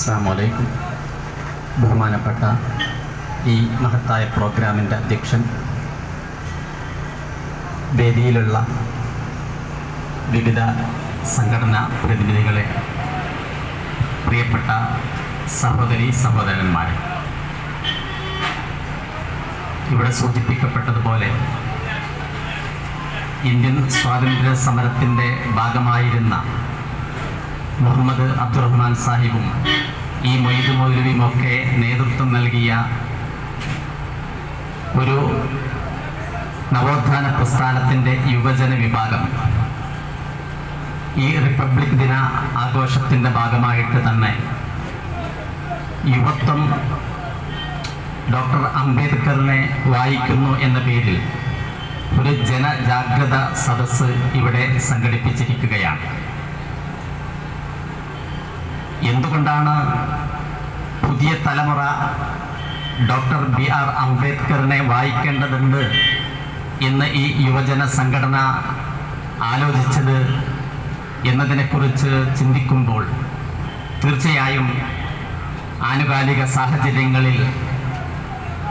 അസ്സലാമു അലൈക്കും. ബഹുമാനപ്പെട്ട ഈ മഹത്തായ പ്രോഗ്രാമിൻ്റെ അധ്യക്ഷൻ, വേദിയിലുള്ള വിവിധ സംഘടനാ പ്രതിനിധികളെ, പ്രിയപ്പെട്ട സഹോദരി സഹോദരന്മാരെ, ഇവിടെ സൂചിപ്പിക്കപ്പെട്ടതുപോലെ ഇന്ത്യൻ സ്വാതന്ത്ര്യ സമരത്തിൻ്റെ ഭാഗമായിരുന്ന മുഹമ്മദ് അബ്ദുറഹ്മാൻ സാഹിബും ഈ മൊയ്ദ് മൗലവിയുമൊക്കെ നേതൃത്വം നൽകിയ ഒരു നവോത്ഥാന പ്രസ്ഥാനത്തിൻ്റെ യുവജന വിഭാഗം ഈ റിപ്പബ്ലിക് ദിന ആഘോഷത്തിൻ്റെ ഭാഗമായിട്ട് തന്നെ യുവത്വം ഡോക്ടർ അംബേദ്കറിനെ വായിക്കുന്നു എന്ന പേരിൽ ഒരു ജനജാഗ്രത സദസ്സ് ഇവിടെ സംഘടിപ്പിച്ചിരിക്കുകയാണ്. എന്തുകൊണ്ടാണ് പുതിയ തലമുറ ഡോക്ടർ BR അംബേദ്കറിനെ വായിക്കേണ്ടതുണ്ട് എന്ന് ഈ യുവജന സംഘടന ആലോചിച്ചത് എന്നതിനെക്കുറിച്ച് ചിന്തിക്കുമ്പോൾ തീർച്ചയായും ആനുകാലിക സാഹചര്യങ്ങളിൽ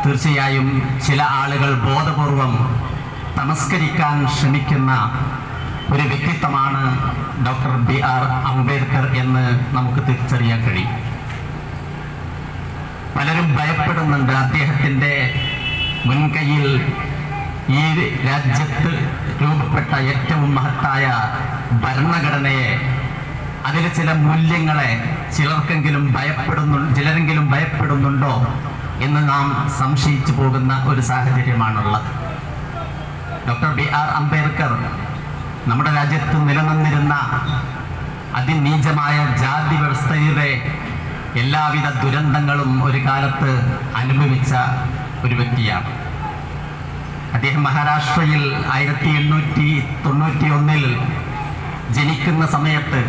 തീർച്ചയായും ചില ആളുകൾ ബോധപൂർവം തമസ്കരിക്കാൻ ശ്രമിക്കുന്ന ഒരു വ്യക്തിത്വമാണ് ഡോക്ടർ BR അംബേദ്കർ എന്ന് നമുക്ക് തിരിച്ചറിയാൻ കഴിയും. പലരും ഭയപ്പെടുന്നുണ്ട് അദ്ദേഹത്തിൻ്റെ മുൻകൈയിൽ ഈ രാജ്യത്ത് രൂപപ്പെട്ട ഏറ്റവും മഹത്തായ ഭരണഘടനയെ, അതിലെ ചില മൂല്യങ്ങളെ ചിലരെങ്കിലും ഭയപ്പെടുന്നുണ്ടോ എന്ന് നാം സംശയിച്ചു പോകുന്ന ഒരു സാഹചര്യമാണുള്ളത്. ഡോക്ടർ BR അംബേദ്കർ നമ്മുടെ രാജ്യത്ത് നിലനിന്നിരുന്ന അതിനീചമായ ജാതി വ്യവസ്ഥയുടെ എല്ലാവിധ ദുരന്തങ്ങളും ഒരു കാലത്ത് അനുഭവിച്ച ഒരു വ്യക്തിയാണ്. അദ്ദേഹം മഹാരാഷ്ട്രയിൽ 1891 ജനിക്കുന്ന സമയത്ത്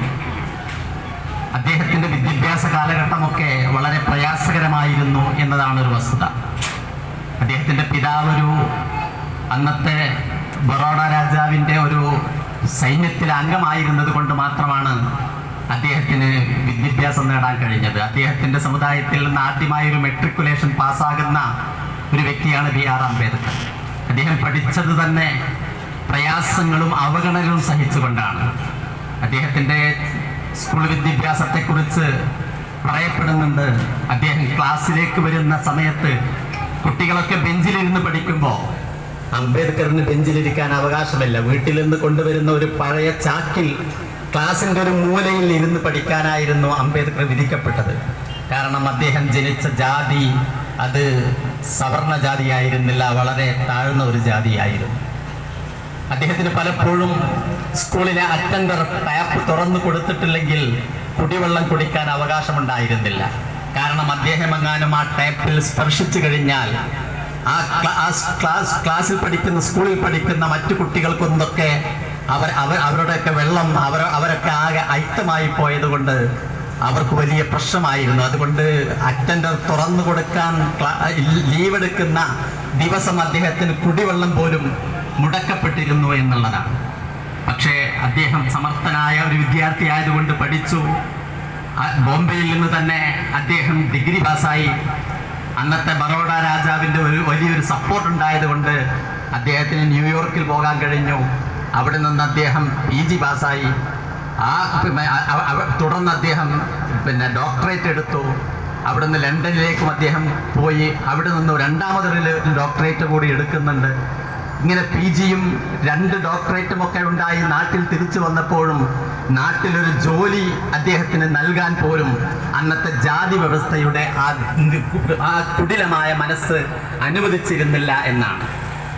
അദ്ദേഹത്തിൻ്റെ വിദ്യാഭ്യാസ കാലഘട്ടമൊക്കെ വളരെ പ്രയാസകരമായിരുന്നു എന്നതാണ് ഒരു വസ്തുത. അദ്ദേഹത്തിൻ്റെ പിതാവ് അന്നത്തെ ബറോഡ രാജാവിൻ്റെ ഒരു സൈന്യത്തിലെ അംഗമായിരുന്നത് കൊണ്ട് മാത്രമാണ് അദ്ദേഹത്തിന് വിദ്യാഭ്യാസം നേടാൻ കഴിഞ്ഞത്. അദ്ദേഹത്തിൻ്റെ സമുദായത്തിൽ നിന്ന് ആദ്യമായൊരു മെട്രിക്കുലേഷൻ പാസ്സാകുന്ന ഒരു വ്യക്തിയാണ് BR അംബേദ്കർ. അദ്ദേഹം പഠിച്ചത് തന്നെ പ്രയാസങ്ങളും അവഗണനകളും സഹിച്ചുകൊണ്ടാണ്. അദ്ദേഹത്തിൻ്റെ സ്കൂൾ വിദ്യാഭ്യാസത്തെക്കുറിച്ച് പറയപ്പെടുന്നുണ്ട്, അദ്ദേഹം ക്ലാസ്സിലേക്ക് വരുന്ന സമയത്ത് കുട്ടികളൊക്കെ ബെഞ്ചിലിരുന്ന് പഠിക്കുമ്പോൾ അംബേദ്കറിന് ബെഞ്ചിലിരിക്കാൻ അവകാശമില്ല. വീട്ടിൽ നിന്ന് കൊണ്ടുവരുന്ന ഒരു പഴയ ചാക്കിൽ ക്ലാസിൻ്റെ ഒരു മൂലയിൽ ഇരുന്ന് പഠിക്കാനായിരുന്നു അംബേദ്കർ വിധിക്കപ്പെട്ടത്. കാരണം അദ്ദേഹം ജനിച്ച ജാതി അത് സവർണ ജാതിയായിരുന്നില്ല, വളരെ താഴ്ന്ന ഒരു ജാതിയായിരുന്നു. അദ്ദേഹത്തിന് പലപ്പോഴും സ്കൂളിലെ അറ്റൻഡർ ടാപ്പ് തുറന്നു കൊടുത്തിട്ടില്ലെങ്കിൽ കുടിവെള്ളം കുടിക്കാൻ അവകാശമുണ്ടായിരുന്നില്ല. കാരണം അദ്ദേഹം എങ്ങാനും ആ ടാപ്പിൽ സ്പർശിച്ചു കഴിഞ്ഞാൽ ക്ലാസ്സിൽ പഠിക്കുന്ന, സ്കൂളിൽ പഠിക്കുന്ന മറ്റു കുട്ടികൾക്കൊന്നൊക്കെ അവരുടെയൊക്കെ വെള്ളം അവരൊക്കെ ആകെ അയിത്തമായി പോയതുകൊണ്ട് അവർക്ക് വലിയ പ്രശ്നമായിരുന്നു. അതുകൊണ്ട് അറ്റൻഡർ തുറന്നു കൊടുക്കാൻ ലീവ് എടുക്കുന്ന ദിവസം അദ്ദേഹത്തിന് കുടിവെള്ളം പോലും മുടക്കപ്പെട്ടിരുന്നു എന്നുള്ളതാണ്. പക്ഷേ അദ്ദേഹം സമർത്ഥനായ ഒരു വിദ്യാർത്ഥി ആയതുകൊണ്ട് പഠിച്ചു. ബോംബെയിൽ നിന്ന് തന്നെ അദ്ദേഹം ഡിഗ്രി പാസ്സായി. അന്നത്തെ ബറോഡ രാജാവിൻ്റെ വലിയൊരു സപ്പോർട്ട് ഉണ്ടായതുകൊണ്ട് അദ്ദേഹത്തിന് ന്യൂയോർക്കിൽ പോകാൻ കഴിഞ്ഞു. അവിടെ നിന്ന് അദ്ദേഹം PG പാസ്സായി. തുടർന്ന് അദ്ദേഹം ഡോക്ടറേറ്റ് എടുത്തു. അവിടുന്ന് ലണ്ടനിലേക്കും അദ്ദേഹം പോയി. അവിടെ നിന്ന് രണ്ടാമതൊരു ഡോക്ടറേറ്റ് കൂടി എടുക്കുന്നുണ്ട്. ഇങ്ങനെ PGയും 2 ഡോക്ടറേറ്റും ഒക്കെ ഉണ്ടായി. നാട്ടിൽ തിരിച്ചു വന്നപ്പോഴും നാട്ടിലൊരു ജോലി അദ്ദേഹത്തിന് നൽകാൻ പോലും അന്നത്തെ ജാതി വ്യവസ്ഥയുടെ ആ കുടിലമായ മനസ്സ് അനുവദിച്ചിരുന്നില്ല എന്നാണ്.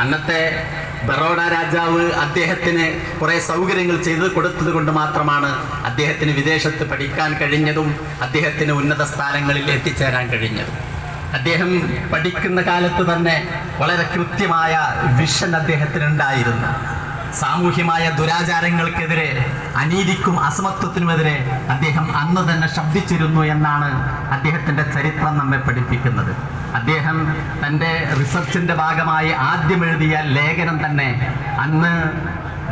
അന്നത്തെ ബറോഡ രാജാവ് അദ്ദേഹത്തിന് കുറേ സൗകര്യങ്ങൾ ചെയ്തു കൊടുത്തത് കൊണ്ട് മാത്രമാണ് അദ്ദേഹത്തിന് വിദേശത്ത് പഠിക്കാൻ കഴിഞ്ഞതും അദ്ദേഹത്തിന് ഉന്നത സ്ഥാനങ്ങളിൽ എത്തിച്ചേരാൻ കഴിഞ്ഞതും. അദ്ദേഹം പഠിക്കുന്ന കാലത്ത് തന്നെ വളരെ കൃത്യമായ വിഷൻ അദ്ദേഹത്തിനുണ്ടായിരുന്നു. സാമൂഹ്യമായ ദുരാചാരങ്ങൾക്കെതിരെ, അനീതിക്കും അസമത്വത്തിനുമെതിരെ അദ്ദേഹം അന്ന് തന്നെ ശബ്ദിച്ചിരുന്നു എന്നാണ് അദ്ദേഹത്തിൻ്റെ ചരിത്രം നമ്മെ പഠിപ്പിക്കുന്നത്. അദ്ദേഹം തൻ്റെ റിസർച്ചിൻ്റെ ഭാഗമായി ആദ്യം എഴുതിയ ലേഖനം തന്നെ അന്ന്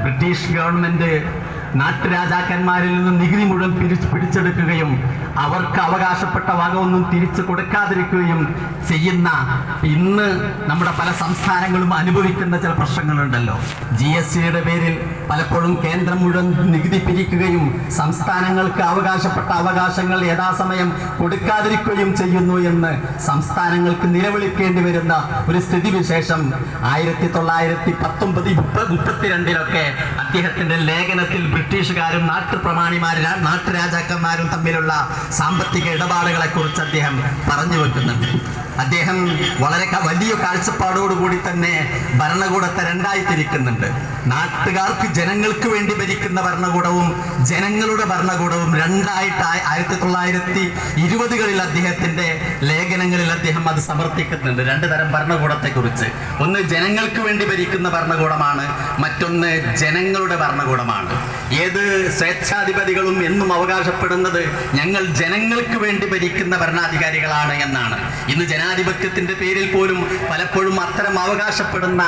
ബ്രിട്ടീഷ് ഗവൺമെൻറ് നാട്ടുരാജാക്കന്മാരിൽ നിന്ന് നികുതി മുഴുവൻ പിടിച്ചെടുക്കുകയും അവർക്ക് അവകാശപ്പെട്ട വക ഒന്നും തിരിച്ചു കൊടുക്കാതിരിക്കുകയും ചെയ്യുന്ന ഇന്ന് നമ്മുടെ പല സംസ്ഥാനങ്ങളും അനുഭവിക്കുന്ന ചില പ്രശ്നങ്ങളുണ്ടല്ലോ. GSTയുടെ പേരിൽ പലപ്പോഴും കേന്ദ്രം മുഴുവൻ നികുതി പിരിക്കുകയും സംസ്ഥാനങ്ങൾക്ക് അവകാശപ്പെട്ട അവകാശങ്ങൾ യഥാസമയം കൊടുക്കാതിരിക്കുകയും ചെയ്യുന്നു എന്ന് സംസ്ഥാനങ്ങൾക്ക് നിലവിളിക്കേണ്ടി വരുന്ന ഒരു സ്ഥിതിവിശേഷം 1932 അദ്ദേഹത്തിന്റെ ലേഖനത്തിൽ ബ്രിട്ടീഷുകാരും നാട്ടുരാജാക്കന്മാരും തമ്മിലുള്ള സാമ്പത്തിക ഇടപാടുകളെ കുറിച്ച് അദ്ദേഹം പറഞ്ഞു വെക്കുന്നുണ്ട്. അദ്ദേഹം വളരെ വലിയ കാഴ്ചപ്പാടോടുകൂടി തന്നെ ഭരണകൂടത്തെ രണ്ടായി തിരിക്കുന്നുണ്ട്. നാട്ടുകാർക്ക് ജനങ്ങൾക്ക് വേണ്ടി ഭരിക്കുന്ന ഭരണകൂടവും ജനങ്ങളുടെ ഭരണകൂടവും രണ്ടായിട്ട് 1920കളിൽ അദ്ദേഹത്തിന്റെ ലേഖനങ്ങളിൽ അദ്ദേഹം അത് സമർത്ഥിക്കുന്നുണ്ട്. രണ്ടു തരം ഭരണകൂടത്തെ കുറിച്ച്. ഒന്ന് ജനങ്ങൾക്ക് വേണ്ടി ഭരിക്കുന്ന ഭരണകൂടമാണ്, മറ്റൊന്ന് ജനങ്ങളുടെ ഭരണകൂടമാണ്. ഏത് സ്വേച്ഛാധിപതികളും എന്നും അവകാശപ്പെടുന്നത് ഞങ്ങൾ ജനങ്ങൾക്ക് വേണ്ടി ഭരിക്കുന്ന ഭരണാധികാരികളാണ് എന്നാണ്. ഇന്ന് ജനാധിപത്യത്തിന്റെ പേരിൽ പോലും പലപ്പോഴും അത്തരം അവകാശപ്പെടുന്ന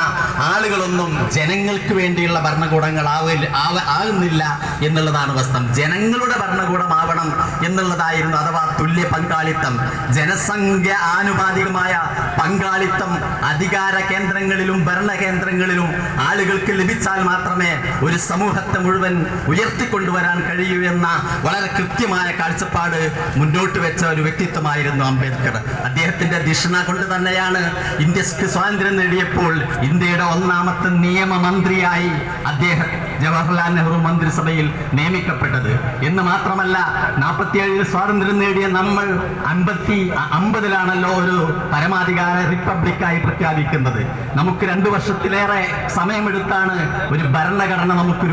ആളുകളൊന്നും ജനങ്ങൾക്ക് വേണ്ടിയുള്ള ഭരണകൂടങ്ങളാകുന്നില്ല എന്നുള്ളതാണ് വാസ്തവം. ജനങ്ങളുടെ ഭരണകൂടമാവണം എന്നുള്ളതായിരുന്നു, അഥവാ തുല്യ പങ്കാളിത്തം, ജനസംഖ്യ ആനുപാതികമായ പങ്കാളിത്തം അധികാര കേന്ദ്രങ്ങളിലും ഭരണകേന്ദ്രങ്ങളിലും ആളുകൾക്ക് ലഭിച്ചാൽ മാത്രമേ ഒരു സമൂഹത്തെ മുഴുവൻ ഉയർത്തിക്കൊണ്ടുവരാൻ കഴിയൂ എന്ന വളരെ കൃത്യമായ കാഴ്ചപ്പാട് മുന്നോട്ട് വെച്ച ഒരു വ്യക്തിത്വമായിരുന്നു അംബേദ്കർ. അദ്ദേഹത്തിന്റെ ദിഷണ കൊണ്ട് തന്നെയാണ് ഇന്ത്യക്ക് സ്വാതന്ത്ര്യം നേടിയപ്പോൾ ഇന്ത്യയുടെ ഒന്നാമത്തെ നിയമമന്ത്രിയായി അദ്ദേഹം ജവഹർലാൽ നെഹ്റു മന്ത്രിസഭയിൽ നിയമിക്കപ്പെട്ടത്. എന്ന് മാത്രമല്ല, 47 സ്വാതന്ത്ര്യം നേടിയ നമ്മൾ 50-ലാണല്ലോ ഒരു പരമാധികാര റിപ്പബ്ലിക്കായി പ്രഖ്യാപിക്കുന്നത്. നമുക്ക് 2 വർഷത്തിലേറെ സമയമെടുത്താണ് ഒരു ഭരണഘടന നമുക്ക്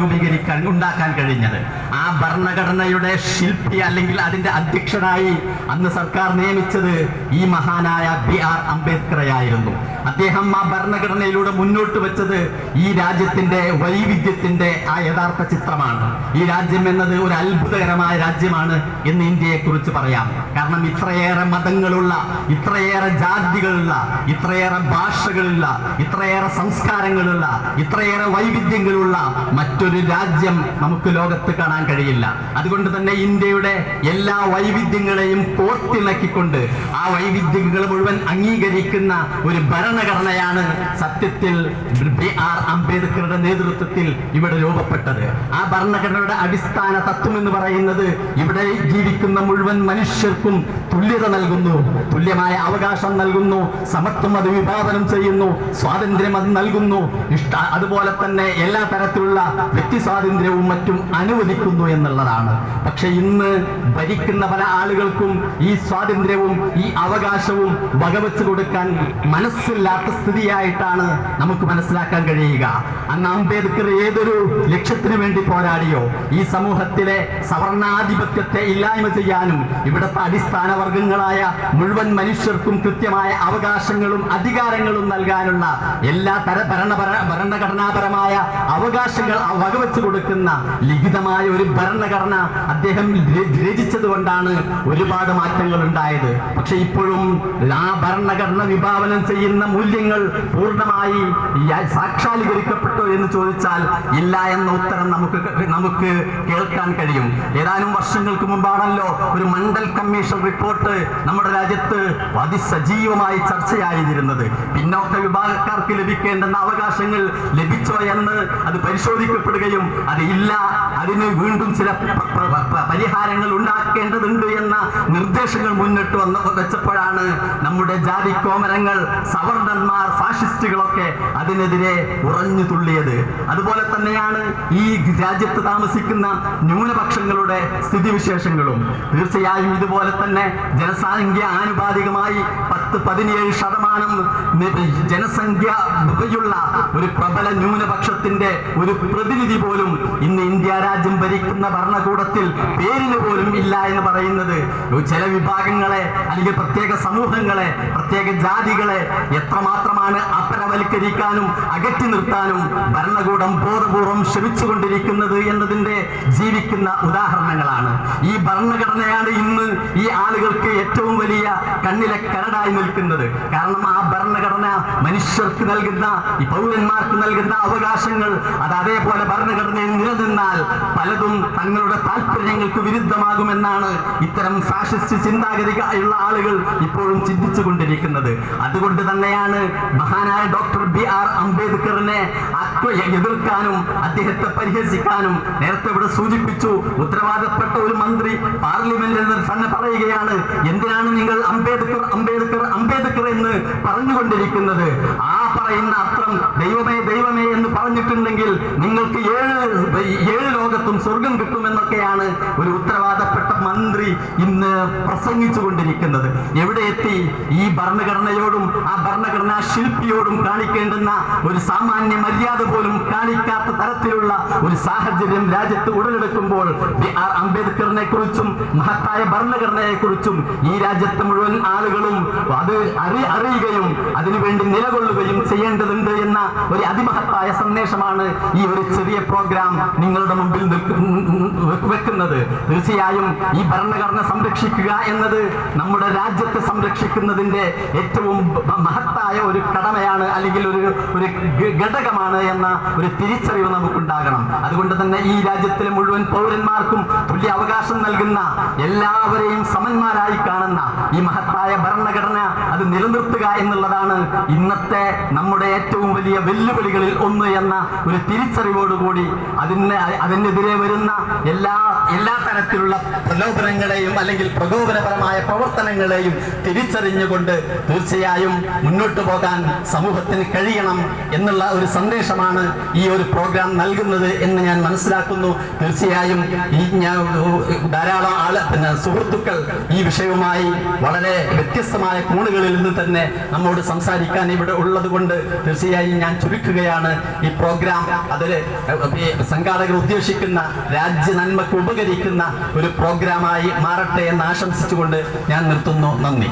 ഉണ്ടാക്കാൻ കഴിഞ്ഞത്. ആ ഭരണഘടനയുടെ ശില്പി അല്ലെങ്കിൽ അതിന്റെ അധ്യക്ഷനായി അന്ന് സർക്കാർ നിയമിച്ചത് ഈ മഹാനായ BR അംബേദ്കറെയായിരുന്നു. അദ്ദേഹം ആ ഭരണഘടനയിലൂടെ മുന്നോട്ട് വെച്ചത് ഈ രാജ്യത്തിന്റെ വൈവിധ്യത്തിന്റെ ആ യഥാർത്ഥ ചിത്രമാണ്. ഈ രാജ്യം എന്നത് ഒരു അത്ഭുതകരമായ രാജ്യമാണ് എന്ന് ഇന്ത്യയെ കുറിച്ച് പറയാം. കാരണം ഇത്രയേറെ മതങ്ങളുള്ള, ഇത്രയേറെ ജാതികളുള്ള, ഇത്രയേറെ ഭാഷകളുള്ള, ഇത്രയേറെ സംസ്കാരങ്ങളുള്ള, ഇത്രയേറെ വൈവിധ്യങ്ങളുള്ള മറ്റൊരു രാജ്യം നമുക്ക് ലോകത്ത് കാണാൻ കഴിയില്ല. അതുകൊണ്ട് തന്നെ ഇന്ത്യയുടെ എല്ലാ വൈവിധ്യങ്ങളെയും കോർത്തിണക്കിക്കൊണ്ട് ആ വൈവിധ്യങ്ങൾ മുഴുവൻ അംഗീകരിക്കുന്ന ഒരു ഭരണഘടനയാണ് സത്യത്തിൽ BR അംബേദ്കറുടെ നേതൃത്വത്തിൽ ഇവിടെ രൂപപ്പെട്ടത്. ആ ഭരണഘടനയുടെ അടിസ്ഥാന തത്വം എന്ന് പറയുന്നത് ഇവിടെ ജീവിക്കുന്ന മുഴുവൻ മനുഷ്യർക്കും തുല്യത നൽകുന്നു, തുല്യമായ അവകാശം നൽകുന്നു, സമത്വം അത് വിഭാവനം ചെയ്യുന്നു, സ്വാതന്ത്ര്യം അത് നൽകുന്നു, അതുപോലെ തന്നെ എല്ലാ തരത്തിലുള്ള വ്യക്തി സ്വാതന്ത്ര്യവും മറ്റും അനുവദിക്കുന്നു എന്നുള്ളതാണ്. പക്ഷെ ഇന്ന് ഭരിക്കുന്ന പല ആളുകൾക്കും ഈ സ്വാതന്ത്ര്യവും ഈ അവകാശവും വകവെച്ചു കൊടുക്കാൻ മനസ്സില്ലാത്ത സ്ഥിതിയായിട്ടാണ് നമുക്ക് മനസ്സിലാക്കാൻ കഴിയുക. അന്ന് അംബേദ്കർ ഏതൊരു ലക്ഷ്യത്തിനു വേണ്ടി പോരാടിയോ, ഈ സമൂഹത്തിലെ സവർണാധിപത്യത്തെ ഇല്ലായ്മ ചെയ്യാനും ഇവിടുത്തെ അടിസ്ഥാന വർഗങ്ങളായ മുഴുവൻ മനുഷ്യർക്കും കൃത്യമായ അവകാശങ്ങളും അധികാരങ്ങളും നൽകാനുള്ള എല്ലാ ഭരണഘടനാപരമായ അവകാശങ്ങൾ വകവെച്ചു കൊടുക്കുന്ന ലിഖിതമായ ഒരു ഭരണഘടന അദ്ദേഹം രചിച്ചത് കൊണ്ടാണ് ഒരുപാട് മാറ്റങ്ങൾ ഉണ്ടായത്. പക്ഷെ ഇപ്പോഴും ആ ഭരണഘടന വിഭാവനം ചെയ്യുന്ന മൂല്യങ്ങൾ പൂർണ്ണമായി സാക്ഷാത്കരിക്കപ്പെട്ടോ എന്ന് ചോദിച്ചാൽ ഇല്ല എന്ന ഉത്തരം നമുക്ക് കേൾക്കാൻ കഴിയും. ഏതാനും വർഷങ്ങൾക്ക് മുമ്പാണല്ലോ ഒരു മണ്ഡൽ കമ്മീഷൻ റിപ്പോർട്ട് നമ്മുടെ രാജ്യത്ത് അതിസജീവമായി ചർച്ചയായിരുന്നത്. പിന്നോക്ക വിഭാഗക്കാർക്ക് ലഭിക്കേണ്ടുന്ന അവകാശങ്ങൾ ലഭിച്ചോ എന്ന് അത് പരിശോധിക്കപ്പെടുകയും അത് ഇല്ല, അതിന് വീണ്ടും ചില പരിഹാരങ്ങൾ ഉണ്ടാക്കേണ്ടതുണ്ട് എന്ന നിർദ്ദേശങ്ങൾ മുന്നിട്ട് വെച്ചപ്പോഴാണ് നമ്മുടെ ജാതി കോമരങ്ങൾ, സവർണന്മാർ, ഫാഷിസ്റ്റുകളൊക്കെ അതിനെതിരെ ഉറഞ്ഞു തുള്ളിയത്. അതുപോലെ തന്നെയാണ് ഈ രാജ്യത്ത് താമസിക്കുന്ന ന്യൂനപക്ഷങ്ങളുടെ സ്ഥിതിവിശേഷങ്ങളും. തീർച്ചയായും ഇതുപോലെ തന്നെ ജനസംഖ്യ ആനുപാതികമായി 10-17% ജനസംഖ്യയുള്ള ഒരു പ്രബല ന്യൂനപക്ഷത്തിന്റെ ഒരു പ്രതിനിധി പോലും ഇന്ന് ഇന്ത്യ രാജ്യം ഭരിക്കുന്ന ഭരണകൂടത്തിൽ പേരിന് പോലും ഇല്ല എന്ന് പറയുന്നത് ചില വിഭാഗങ്ങളെ അല്ലെങ്കിൽ പ്രത്യേക സമൂഹങ്ങളെ, പ്രത്യേക ജാതികളെ എത്രമാത്രമാണ് അപരവൽക്കരിക്കാനും അകറ്റി നിർത്താനും ഭരണകൂടം ബോധപൂർവം ശ്രമിച്ചുകൊണ്ടിരിക്കുന്നത് എന്നതിന്റെ ജീവിക്കുന്ന ഉദാഹരണങ്ങളാണ്. ഈ ഭരണഘടനയാണ് ഇന്ന് ഈ ആളുകൾക്ക് ഏറ്റവും വലിയ കണ്ണിലെ കരടായി നിൽക്കുന്നത്. കാരണം ആ ഭരണഘടന മനുഷ്യർക്ക് നൽകുന്ന, ഈ പൗരന്മാർക്ക് നൽകുന്ന അവകാശങ്ങൾ അത് അതേപോലെ ഭരണഘടനയിൽ നിലനിന്നാൽ പലതും തങ്ങളുടെ താല്പര്യങ്ങൾക്ക് വിരുദ്ധമാകുമെന്നാണ് ഇത്തരം ഫാഷിസ്റ്റ് ചിന്താഗതിയുള്ള ആളുകൾ ഇപ്പോഴും ചിന്തിച്ചു കൊണ്ടിരിക്കുന്നത്. അതുകൊണ്ട് തന്നെയാണ് മഹാനായ ഡോക്ടർ BR അംബേദ്കറിനെ എതിർക്കാനും അദ്ദേഹത്തെ പരിഹസിക്കാനും നേരത്തെ ഇവിടെ സൂചിപ്പിച്ചു, ഉത്തരവാദപ്പെട്ട ഒരു മന്ത്രി പാർലമെന്റിൽ തന്നെ പറയുകയാണ്, എന്തിനാണ് നിങ്ങൾ അംബേദ്കർ അംബേദ്കർ അംബേദ്കർ എന്ന് പറഞ്ഞുകൊണ്ടിരിക്കുന്നത്? ആ പറയുന്ന അത്രം ദൈവമേ ദൈവമേ എന്ന് പറഞ്ഞിട്ടുണ്ടെങ്കിൽ നിങ്ങൾക്ക് ഏഴ് ലോകത്തും സ്വർഗം കിട്ടുമെന്നൊക്കെയാണ് ഒരു ഉത്തരവാദപ്പെട്ട മന്ത്രി ഇന്ന് പ്രസംഗിച്ചു കൊണ്ടിരിക്കുന്നത്. എവിടെ എത്തി? ഈ ഭരണഘടനയോടും ആ ഭരണഘടനാ ശില്പിയോടും കാണിക്കേണ്ടുന്ന ഒരു സാമാന്യ മര്യാദ പോലും കാണിക്കാത്ത തരത്തിലുള്ള ഒരു സാഹചര്യം രാജ്യത്ത് ഉടലെടുക്കുമ്പോൾ BR അംബേദ്കറിനെ കുറിച്ചും മഹത്തായ ഭരണഘടനയെ കുറിച്ചും ഈ രാജ്യത്തെ മുഴുവൻ ആളുകളും അത് അറിയുകയും അതിനുവേണ്ടി നിലകൊള്ളുകയും ചെയ്യേണ്ടതുണ്ട് എന്ന ഒരു അതിമഹത്തായ സന്ദേശമാണ് ഈ ഒരു ചെറിയ പ്രോഗ്രാം നിങ്ങളുടെ മുമ്പിൽ വെക്കുന്നത്. തീർച്ചയായും ഈ ഭരണഘടന സംരക്ഷിക്കുക എന്നത് നമ്മുടെ രാജ്യത്തെ സംരക്ഷിക്കുന്നതിന്റെ ഏറ്റവും മഹത്തായ ഒരു കടമയാണ്, അല്ലെങ്കിൽ ഒരു ഘടകമാണ് എന്ന ഒരു തിരിച്ചറിവ് നമുക്കുണ്ടാകണം. അതുകൊണ്ട് തന്നെ ഈ രാജ്യത്തിലെ മുഴുവൻ പൗരന്മാർക്കും തുല്യ അവകാശം നൽകുന്ന, എല്ലാവരെയും സമന്മാരായി കാണുന്ന ഈ മഹത്തായ ഭരണഘടന അത് നിലനിർത്തുക എന്നുള്ളതാണ് ഇന്നത്തെ നമ്മുടെ ഏറ്റവും വലിയ വെല്ലുവിളികളിൽ ഒന്ന് എന്ന ഒരു തിരിച്ചറിവോടുകൂടി അതിനെതിരെ വരുന്ന എല്ലാ തരത്തിലുള്ള പ്രലോഭനങ്ങളെയും അല്ലെങ്കിൽ പ്രകോപനപരമായ പ്രവർത്തനങ്ങളെയും തിരിച്ചറിഞ്ഞുകൊണ്ട് തീർച്ചയായും മുന്നോട്ട് പോകാൻ സമൂഹത്തിന് കഴിയണം എന്നുള്ള ഒരു സന്ദേശമാണ് ഈ ഒരു പ്രോഗ്രാം നൽകുന്നത് എന്ന് ഞാൻ മനസ്സിലാക്കുന്നു. തീർച്ചയായും ധാരാളം സുഹൃത്തുക്കൾ ഈ വിഷയവുമായി വളരെ വ്യത്യസ്തമായ കോണുകളിൽ നിന്ന് തന്നെ നമ്മോട് സംസാരിക്കാൻ ഇവിടെ ഉള്ളത് കൊണ്ട് തീർച്ചയായും ഞാൻ ചുരുക്കുകയാണ്. ഈ പ്രോഗ്രാം അതിൽ സംഘാടകർ ഉദ്ദേശിക്കുന്ന രാജ്യ നന്മക്ക് ഉപകരിക്കുന്ന ഒരു പ്രോഗ്രാമായി മാറട്ടെ എന്ന് ആശംസിച്ചുകൊണ്ട് ഞാൻ നിർത്തുന്നു. നന്ദി.